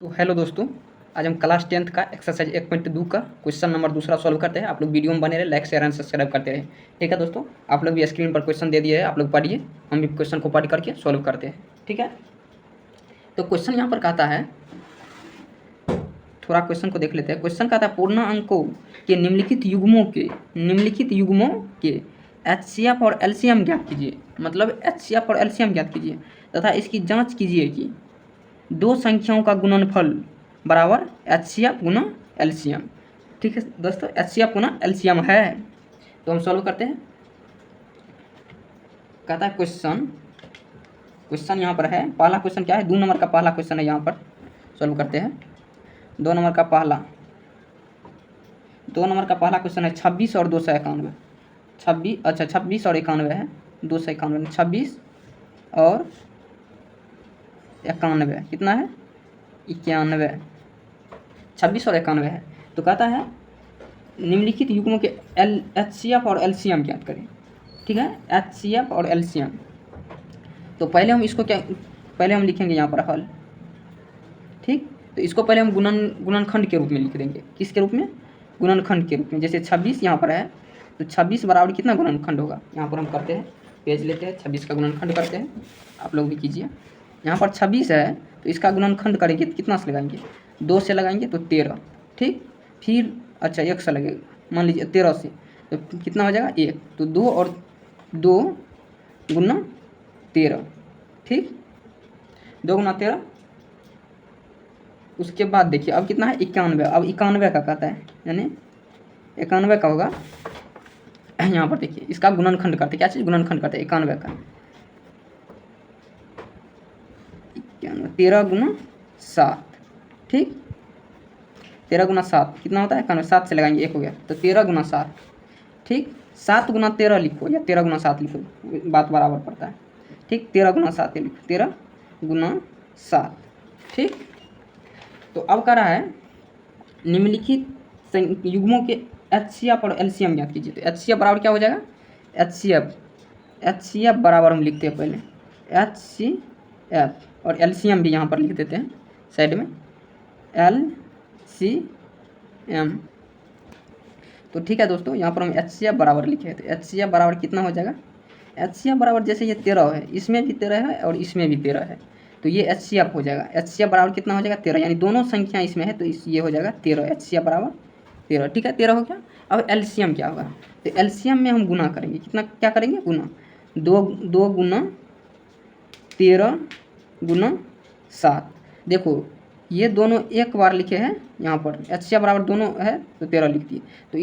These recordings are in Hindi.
तो हेलो दोस्तों, आज हम क्लास 10th का एक्सरसाइज 1.2 का क्वेश्चन नंबर दूसरा सॉल्व करते हैं। आप लोग वीडियो में बने रहे, लाइक शेयर एंड सब्सक्राइब करते रहे। ठीक है दोस्तों, आप लोग भी स्क्रीन पर क्वेश्चन दे दिए है, आप लोग पढ़िए, हम भी क्वेश्चन को पढ़ करके सॉल्व करते हैं। ठीक है, तो क्वेश्चन यहाँ पर कहता है, थोड़ा क्वेश्चन को देख लेते हैं। क्वेश्चन कहता है पूर्ण अंकों के निम्नलिखित युग्मों के एचसीएफ और एलसीएम ज्ञात कीजिए। मतलब एचसीएफ और एलसीएम ज्ञात कीजिए तथा इसकी जाँच कीजिए कि दो संख्याओं का गुणनफल बराबर एचसीएफ गुना एलसीएम। ठीक है दोस्तों, एचसीएफ गुना एलसीएम है, तो हम सॉल्व करते हैं। कहता है क्वेश्चन यहाँ पर है, पहला क्वेश्चन क्या है, 2 नंबर का पहला क्वेश्चन है। यहाँ पर सॉल्व करते हैं। 2 नंबर का पहला क्वेश्चन है 26 और 291। 26 और 91 है, 291, 26 और 91 कितना है, 91, 26 और 91 है। तो कहता है निम्नलिखित युग्मों के एचसीएफ और एलसीएम ज्ञात करें। ठीक है, एचसीएफ और एलसीएम। तो पहले हम इसको पहले हम लिखेंगे यहाँ पर हल। ठीक, तो इसको पहले हम गुणनखंड के रूप में लिख देंगे। किसके रूप में? गुणनखंड के रूप में। जैसे 26 यहाँ पर है, तो 26 बराबर कितना गुणनखंड होगा, यहाँ पर हम करते हैं, पेज लेते हैं, 26 का गुणनखंड करते हैं। आप लोग भी कीजिए। यहाँ पर 26 है, तो इसका गुणनखंड करेंगे तो कितना से लगाएंगे, 2 से लगाएंगे तो 13। ठीक, फिर 1 से लगेगा, मान लीजिए 13 से, तो कितना हो जाएगा 1, तो 2 और 2 गुना 13। ठीक, 2 गुना 13। उसके बाद देखिए अब कितना है, 91। अब 91 का कहता है, यानी 91 का होगा। यहाँ पर देखिए इसका गुणनखंड करते, क्या चीज़ गुणनखंड करते हैं 91 का। 13 गुना 7। ठीक, 13 गुना 7 कितना होता है 91, 7 से लगाएंगे 1 हो गया, तो 13 गुना 7। ठीक, 7 गुना 13 लिखो या 13 गुना 7 लिखो, बात बराबर पड़ता है। ठीक, 13 गुना 7 लिखो, 13 गुना 7। ठीक, तो अब कह रहा है निम्नलिखित युग्मों के एचसीएफ और एलसीएम ज्ञात कीजिए। तो एचसीएफ बराबर क्या हो जाएगा, एचसीएफ बराबर हम लिखते हैं पहले एचसीएफ, और एलसीएम भी यहाँ पर लिख देते हैं साइड में, एलसीएम। तो ठीक है दोस्तों, यहाँ पर हम एचसीएफ बराबर लिखे, तो एचसीएफ बराबर कितना हो जाएगा, एचसीएफ बराबर जैसे ये 13 है, इसमें भी 13 है और इसमें भी 13 है, तो ये एचसीएफ हो जाएगा। एचसीएफ बराबर कितना हो जाएगा 13, यानी दोनों संख्या इसमें है, तो ये हो जाएगा 13, एचसीएफ बराबर 13। ठीक है, 13 हो गया। अब एलसीएम क्या होगा, तो एलसीएम में हम गुना करेंगे, कितना क्या करेंगे, गुना 2 गुना 13 गुना 7। देखो ये दोनों एक बार लिखे हैं, यहाँ पर एचसीएफ बराबर दोनों है तो 13 लिख दिए। तो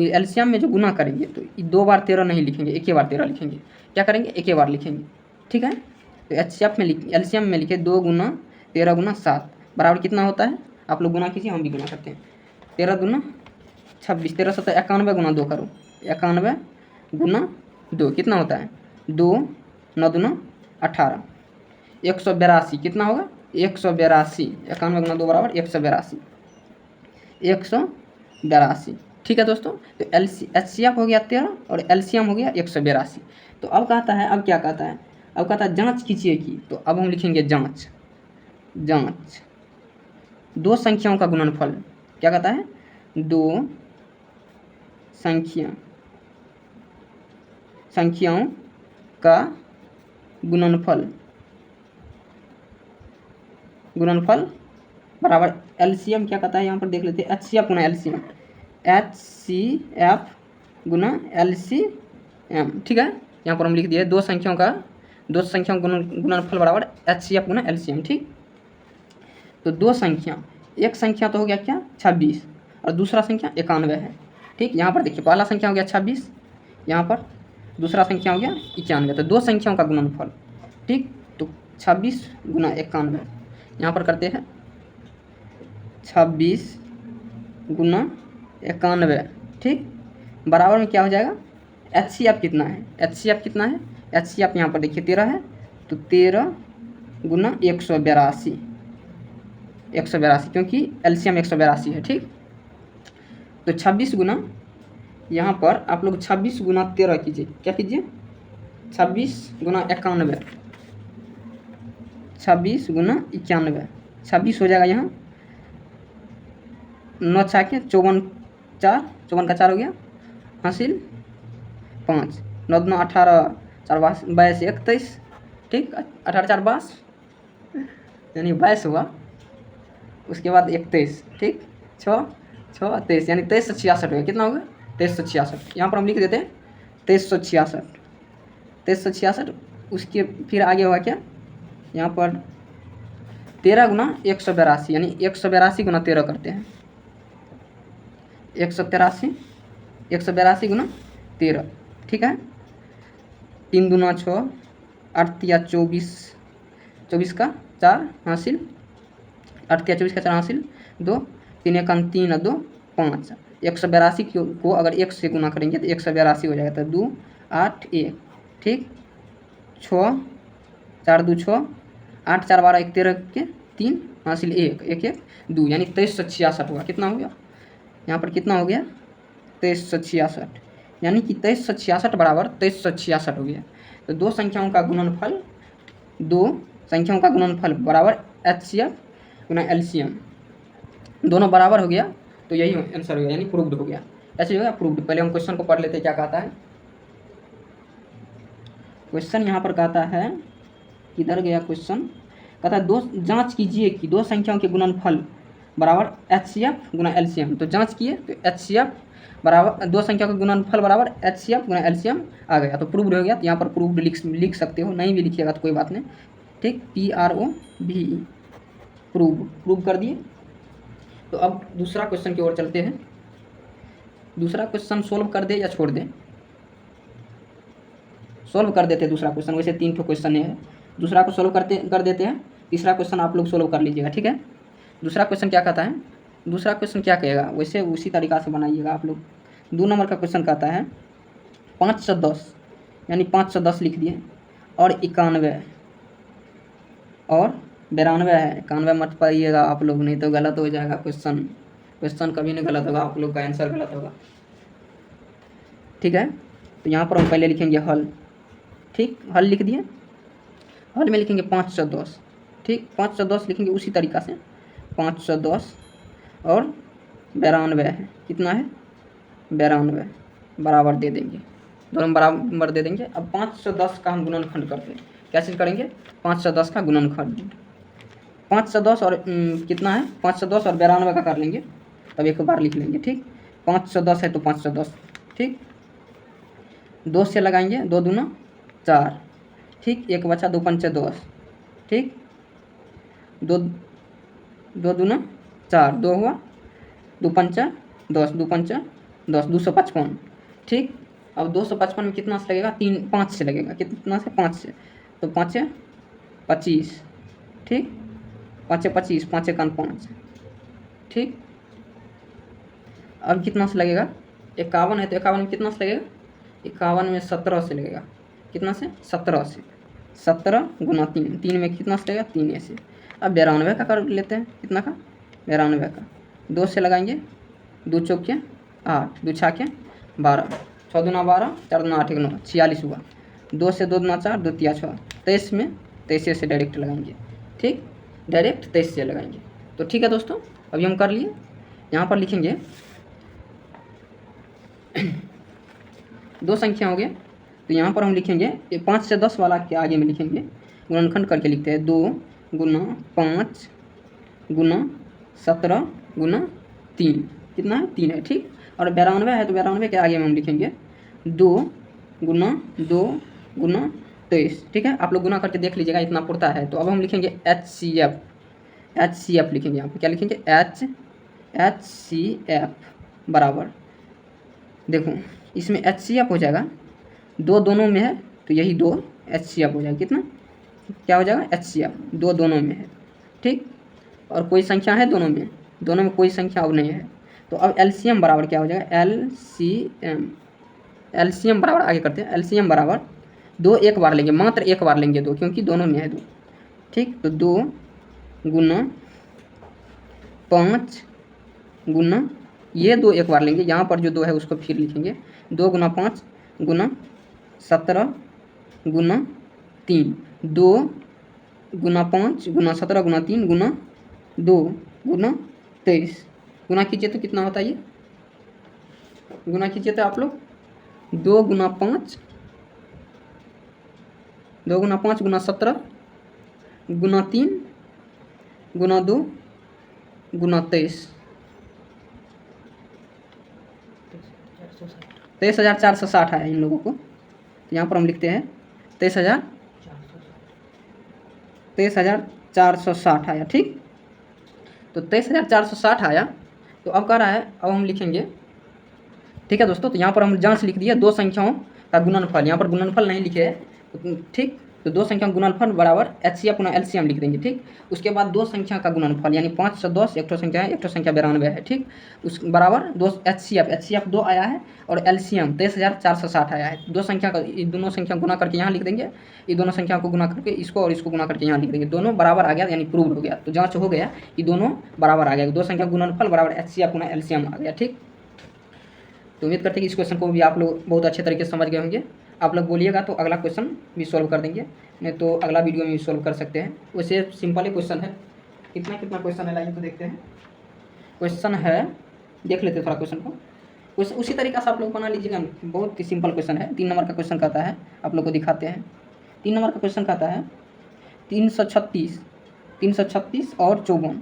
एलसीएम में जो गुना करेंगे तो 2 बार 13 नहीं लिखेंगे, एक ही बार 13 लिखेंगे। क्या करेंगे, एक ही बार लिखेंगे। ठीक है, तो एचसीएफ में एलसीएम में लिखे 2 गुना 13 गुना 7 बराबर कितना होता है, आप लोग गुना कीजिए, हम भी गुना करते हैं। 13 गुना 26, 13 7 91 गुना 2 करो, 91 गुना 2 कितना होता है, 2 9 दूना 18, 182 कितना होगा, 182, 91 गुना 2 बराबर 182। ठीक है दोस्तों, तो एचसीएफ हो गया 13 और एलसीएम हो गया 182। तो अब कहता है, अब क्या कहता है, अब कहता है जांच कीजिए कि, तो अब हम लिखेंगे जांच दो संख्याओं का गुणनफल। क्या कहता है, 2 संख्याओं का गुणनफल बराबर एलसीएम। क्या कहता है, यहाँ पर देख लेते हैं, एचसीएफ गुना एलसीएम, एचसीएफ गुना एलसीएम। ठीक है, यहाँ पर हम लिख दिए दो संख्याओं का गुणनफल बराबर एचसीएफ गुना एलसीएम। ठीक, तो दो संख्या, एक संख्या तो हो गया क्या 26 और दूसरा संख्या 91 है। ठीक, यहाँ पर देखिए पहला संख्या हो गया 26, यहाँ पर दूसरा संख्या हो गया 91, तो दो संख्याओं का गुणनफल। ठीक, तो 26 गुना 91, यहाँ पर करते हैं 26 गुना 91। ठीक, बराबर में क्या हो जाएगा, एचसीएफ कितना है, एचसीएफ यहाँ पर देखिए 13 है, तो 13 गुना 182, क्योंकि एलसीएम 182 है। ठीक, तो 26 गुना, यहाँ पर आप लोग 26 गुना 13 कीजिए, क्या कीजिए, 26 गुना 91, 26 गुना 91, 26 हो जाएगा यहाँ, 9 छाके 54, 4 54 का 4 हो गया, हासिल 5, 9 9 18, 4 22 21, ठीक, 18 4 22 यानी 22 हुआ। उसके बाद 31, ठीक, 6 6 23 यानी 2366 हो गया। कितना होगा? 2366। यहाँ पर हम लिख देते हैं 2366, 2366। उसके फिर आगे होगा क्या? यहाँ पर 13 गुना 182 यानी 182 गुना 13 करते हैं, 183, 182 गुना 13, ठीक है। 3 दूना 6, 8 तिया 24, 24 का 4 हासिल, 8 तिया 24 का 4 हासिल 2, 3 1 3 2 5। 182 को अगर 1 से गुना करेंगे तो 182 हो जाएगा। तो 2 8 1, ठीक, 6 4 2 6, 8 4 12 1 13 के 3 हासिल 1 1 1 2 यानी 2366 हुआ। कितना हो गया? यहाँ पर कितना हो गया? 2366 यानी कि 2366 बराबर 2366 हो गया। तो दो संख्याओं का गुणनफल बराबर HCF गुना LCM, दोनों बराबर हो गया। तो यही आंसर हो गया, यानी प्रूव्ड हो गया। ऐसे हो गया प्रूव्ड। पहले हम क्वेश्चन को पढ़ लेते हैं, क्या कहता है क्वेश्चन। यहाँ पर कहता है, किधर गया क्वेश्चन? कहता है जांच कीजिए कि दो संख्याओं के गुणनफल बराबर HCF गुना LCM। तो जांच किए तो HCF बराबर, दो संख्या का गुणनफल बराबर HCF गुना LCM आ गया, तो प्रूव्ड हो गया। तो यहाँ पर प्रूव्ड लिख सकते हो, नहीं भी लिखिएगा तो कोई बात नहीं, ठीक। PROVE, प्रूव कर दिए। तो अब दूसरा क्वेश्चन की ओर चलते हैं। दूसरा क्वेश्चन सोल्व कर दे या छोड़ दें? सोल्व कर देते हैं दूसरा क्वेश्चन। वैसे 3 ठो क्वेश्चन है, दूसरा को सोल्व कर देते हैं। तीसरा क्वेश्चन आप लोग सोल्व कर लीजिएगा, ठीक है। दूसरा क्वेश्चन क्या कहता है? दूसरा क्वेश्चन क्या कहेगा, वैसे उसी तरीक़ा से बनाइएगा आप लोग। 2 नंबर का क्वेश्चन कहता है 510 यानी 510 लिख दिए, और 91 और 92 है। 91 मत पाइएगा आप लोग, नहीं तो गलत हो जाएगा क्वेश्चन कभी नहीं गलत होगा, आप लोग का आंसर गलत होगा, ठीक है। तो यहाँ पर हम पहले लिखेंगे हल, ठीक, हल लिख दिए। हल में लिखेंगे 510, ठीक, 510 लिखेंगे उसी तरीक़ा से। 510 और 92 है, कितना है? 92 बराबर दे देंगे, दोनों बराबर दे देंगे। अब 510 का हम गुणनखंड करते हैं। क्या चीज़ करेंगे? 510 का गुणनखंड। 510 और कितना है? 510 और 92 का कर लेंगे, तब एक बार लिख लेंगे, ठीक। 510 है तो 510, ठीक। 2 से लगाएंगे, 2 दूना 4, ठीक, 1 बचा, 2 पंचे 10, ठीक, 2 दूना 4, 2 हुआ, 2 पंचा 10, 2 पंचा 10, 255, ठीक। अब 255 में कितना से लगेगा? 5 से लगेगा। कितना से? 5 से। तो 5 25, ठीक, 5 25, 5 1 5, ठीक। अब कितना से लगेगा? 51 है तो 51 में कितना से लगेगा? 51 में 17 से लगेगा। कितना से? 17 से। 17 गुना 3, 3 में कितना से लगेगा? 3 ऐसे। अब 92 का कर लेते हैं। कितना का? 92 का 2 से लगाएंगे, 2 चौके 8, 2 छाके 12, 6 दूना 12, 4 दूना 8 9, 46 हुआ। 2 से 2 दूना 4, 2 तिया 6, 23 में 23 से डायरेक्ट लगाएंगे, ठीक, डायरेक्ट 23 से लगाएंगे। तो ठीक है दोस्तों, अभी हम कर लिए। यहाँ पर लिखेंगे 2 संख्या हो गए, तो यहाँ पर हम लिखेंगे 5 से 10 वाला के आगे में लिखेंगे, गुणनखंड करके लिखते हैं। 2 गुना 5 गुना 17 गुना 3, कितना है? 3 है, ठीक। और 92 है तो 92 के आगे में हम लिखेंगे 2 गुना 23, ठीक है। आप लोग गुना करके देख लीजिएगा, इतना पड़ता है। तो अब हम लिखेंगे HCF लिखेंगे। यहाँ पर क्या लिखेंगे? HCF बराबर, देखो इसमें HCF हो जाएगा, 2 दोनों में है तो यही 2 HCF हो जाएगा। कितना क्या हो जाएगा? HCF 2 दोनों में है, ठीक। और कोई संख्या है दोनों में कोई संख्या अब नहीं है। तो अब LCM बराबर क्या हो जाएगा? LCM बराबर आगे करते हैं। LCM बराबर 2 एक बार लेंगे, मात्र एक बार लेंगे 2, क्योंकि दोनों में है 2, ठीक। तो 2 गुना 5 गुना, ये 2 एक बार लेंगे, यहाँ पर जो 2 है उसको फिर लिखेंगे। 2 गुना 5 गुना 17 गुना 3, 2 गुना 5 गुना 17 गुना 3 गुना 2 गुना 23 गुना कीजिए तो कितना होता है ये, गुना कीजिए तो आप लोग 2 गुना 5 गुना 17 गुना 3 गुना 2 गुना 23 23,460 आया इन लोगों को। तो यहाँ पर हम लिखते हैं 23,460 आया। ठीक, तो 23,460 आया। तो अब कह रहा है, अब हम लिखेंगे, ठीक है दोस्तों। तो यहाँ पर हम जांच लिख दिया, दो संख्याओं का गुणनफल, यहाँ पर गुणनफल नहीं लिखे है, ठीक। तो दो संख्या गुणनफल बराबर HCF गुना LCM लिख देंगे, ठीक। उसके बाद दो संख्या का गुणनफल यानी 510 एक ठो संख्या है, एक ठो संख्या 92 है, ठीक। उस बराबर दो HCF 2 आया है और LCM 23,460 आया है। दो संख्या का, ये दोनों संख्या गुना करके यहाँ लिख देंगे, ये दोनों संख्या को गुना करके इसको और इसको गुना करके यहाँ लिख देंगे, दोनों बराबर आ गया यानी प्रूव हो गया। तो जाँच हो गया कि दोनों बराबर आ गया, दो संख्या गुणनफल बराबर HCF गुना LCM आ गया, ठीक। तो उम्मीद करते हैं कि इस क्वेश्चन को भी आप लोग बहुत अच्छे तरीके से समझ गए होंगे। आप लोग बोलिएगा तो अगला क्वेश्चन भी सॉल्व कर देंगे, नहीं तो अगला वीडियो में भी सॉल्व कर सकते हैं। वैसे सिंपल ही क्वेश्चन है। कितना क्वेश्चन है, लाइए तो देखते हैं। क्वेश्चन है, देख लेते हैं थोड़ा क्वेश्चन को। क्वेश्चन उसी तरीका से आप लोग बना लीजिएगा, बहुत ही सिंपल क्वेश्चन है। 3 नंबर का क्वेश्चन कहता है, आप लोग को दिखाते हैं। 3 नंबर का क्वेश्चन कहता है 336 और 54,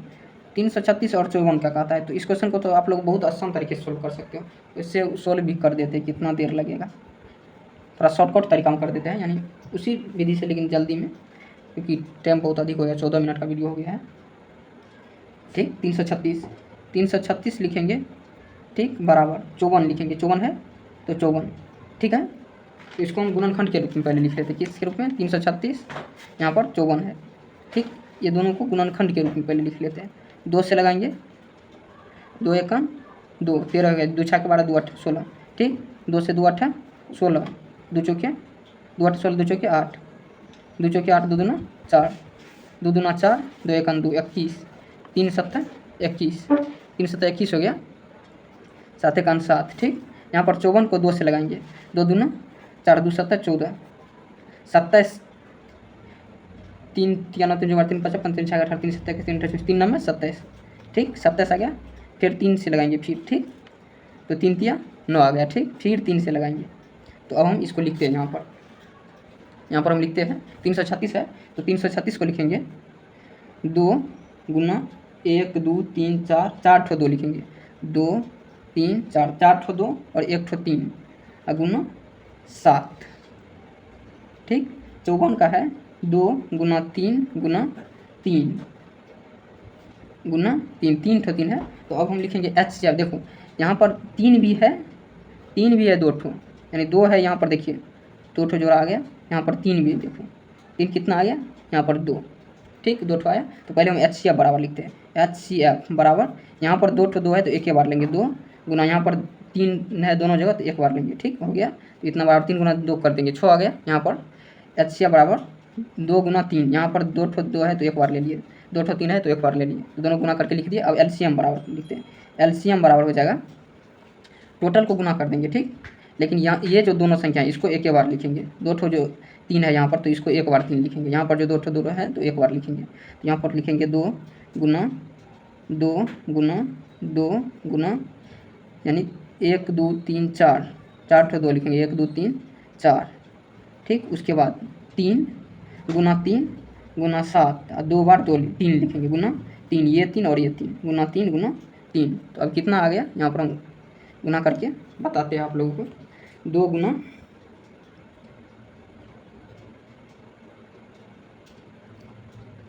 336 और 54 का कहता है। तो इस क्वेश्चन को तो आप लोग बहुत आसान तरीके से सोल्व कर सकते हो। इससे सोल्व भी कर देते हैं, कितना देर लगेगा, थोड़ा शॉर्टकट तरीका में कर देते हैं, यानी उसी विधि से लेकिन जल्दी में, क्योंकि टाइम बहुत अधिक हो गया, 14 मिनट का वीडियो हो गया है, ठीक। 336 लिखेंगे, ठीक, बराबर 54 लिखेंगे, 54 है तो 54, ठीक है। तो इसको हम गुणनखंड के रूप में पहले लिख लेते हैं, किसके रूप में, 336 यहाँ पर 54 है, ठीक। ये दोनों को गुणनखंड के रूप में पहले लिख लेते हैं। 2 से लगाएंगे, 2 एकम 2, 13 हो गया, 2 छक्के 12, 2 8 16, ठीक। 2 से 2 8 16, 2 चौके 2 8 16, 2 चौके 8, 2 चौके 8, 2 दूना 4, 2 दूना 4, 2 एकम 2 21, 3 7 21, 3 7 21 हो गया, 7 एकम 7, ठीक। यहाँ पर 54 को 2 से लगाएंगे, 2 दूना 4, 2 7 14, 27, 3 9 3 3 5 3 6 18 3 7 3 24 3 9 27, ठीक। 27 आ गया, फिर 3 से लगाएंगे फिर, ठीक। तो 3 3 9 आ गया, ठीक। फिर 3 से लगाएंगे। तो अब हम इसको लिखते हैं, यहाँ पर हम लिखते हैं 336 है, तो 336 को लिखेंगे 2 गुना 1 2 3 4, 4 ठो 2 लिखेंगे, 2 3 4, 4 ठो 2 और 1 ठो 3 गुना 7, ठीक। 54 का है 2 गुना 3 गुना 3 गुना 3, 3 ठो 3 है। तो अब हम लिखेंगे HCF। देखो यहाँ पर 3 भी है, 3 भी है, 2 ठो, यानी 2 है, यहाँ पर देखिए 2 ठो जोड़ा आ गया, यहाँ पर 3 भी है, देखो 3 कितना आ गया, यहाँ पर 2, ठीक, 2 ठो आया। तो पहले हम HCF बराबर लिखते हैं, HCF बराबर, यहाँ पर 2 ठो 2 है तो एक ही बार लेंगे, 2 गुना यहाँ पर 3 है दोनों जगह तो एक बार लेंगे, ठीक हो गया। तो इतना बराबर 3 गुना 2 कर देंगे, 6 आ गया। यहाँ पर HCF बराबर 2 गुना 3, यहाँ पर 2 ठो 2 है तो एक बार ले लिए, 2 ठो 3 है तो एक बार ले लिए, तो दोनों गुना करके लिख दिए। अब LCM बराबर लिखते हैं, LCM बराबर हो जाएगा, टोटल को गुना कर देंगे, ठीक। लेकिन यहाँ ये जो दोनों संख्या है इसको एक ही बार लिखेंगे, 2 ठो जो 3 है यहाँ पर तो इसको एक बार 3 लिखेंगे, यहाँ पर जो 2 ठो 2 है तो एक बार लिखेंगे। तो यहाँ पर लिखेंगे 2 गुना 2 गुना 2 गुना, यानी 1 2 3 4, 4 ठो 2 लिखेंगे, 1 2 3 4, ठीक। उसके बाद 3 गुना 7, 2 बार 3 लिखेंगे, गुना 3, ये 3 और ये 3, गुना 3 गुना 3। तो अब कितना आ गया, यहाँ पर हम गुना करके बताते हैं आप लोगों को। 2 गुना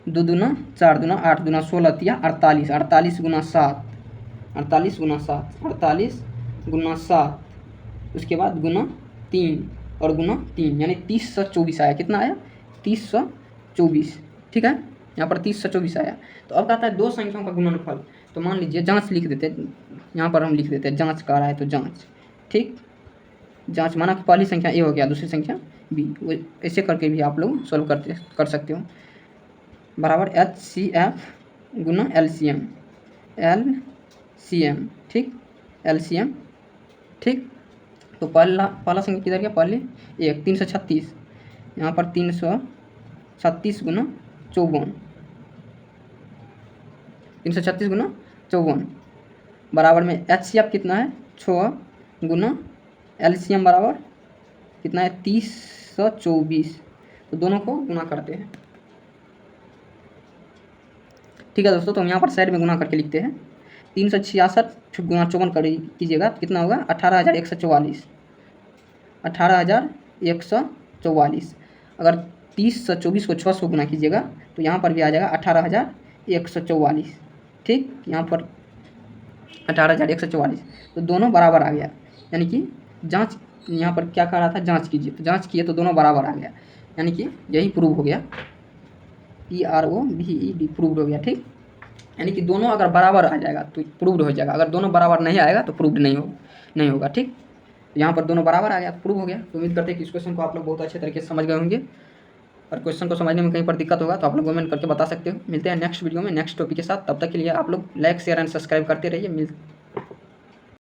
2 दूना 4 दूना 8 दूना 16 तिया 48, 48 गुना 7, 48 गुना 7, 48 गुना 7, उसके बाद गुना 3 और गुना 3, यानी 3024 आया। कितना आया, 3024, ठीक है। यहाँ पर 3024 आया। तो अब कहता है दो संख्याओं का गुणनफल। तो मान लीजिए जांच लिख देते हैं, यहाँ पर हम लिख देते हैं जांच कह रहा है तो जांच, ठीक। जांच माना कि पहली संख्या ए हो गया, दूसरी संख्या बी, वो ऐसे करके भी आप लोग सॉल्व कर सकते हो। बराबर HCF गुना LCM, ठीक, LCM, ठीक। तो पहला संख्या किधर गया, पहले 1, 336, यहाँ पर 336 गुना 54, 336 गुना 54 बराबर में HCF कितना है 6 गुना LCM बराबर कितना है 3024। तो दोनों को गुना करते हैं। ठीक है दोस्तों, तो हम यहाँ पर साइड में गुना करके लिखते हैं। 366 गुना 54 कीजिएगा तो कितना होगा 18,144। 18,144। अगर 30 को 600 गुना कीजिएगा तो यहाँ पर भी आ जाएगा 18,144। ठीक, यहाँ पर 18,144। तो दोनों बराबर आ गया, यानी कि जांच यहाँ पर क्या कह रहा था, जांच कीजिए, तो जांच किए तो दोनों बराबर आ गया, यानी कि यही प्रूव हो गया। PROVED प्रूव्ड हो गया। ठीक, यानी कि दोनों अगर बराबर आ जाएगा तो प्रूव्ड हो जाएगा, अगर दोनों बराबर नहीं आएगा तो प्रूव्ड नहीं होगा। ठीक, यहाँ पर दोनों बराबर आ गया तो प्रूव हो गया। तो उम्मीद करते हैं कि इस क्वेश्चन को आप लोग बहुत अच्छे तरीके से समझ गए होंगे, और क्वेश्चन को समझने में कहीं पर दिक्कत होगा तो आप लोग कमेंट करके बता सकते हो। मिलते हैं नेक्स्ट वीडियो में नेक्स्ट टॉपिक के साथ, तब तक के लिए आप लोग लाइक शेयर एंड सब्सक्राइब करते रहिए।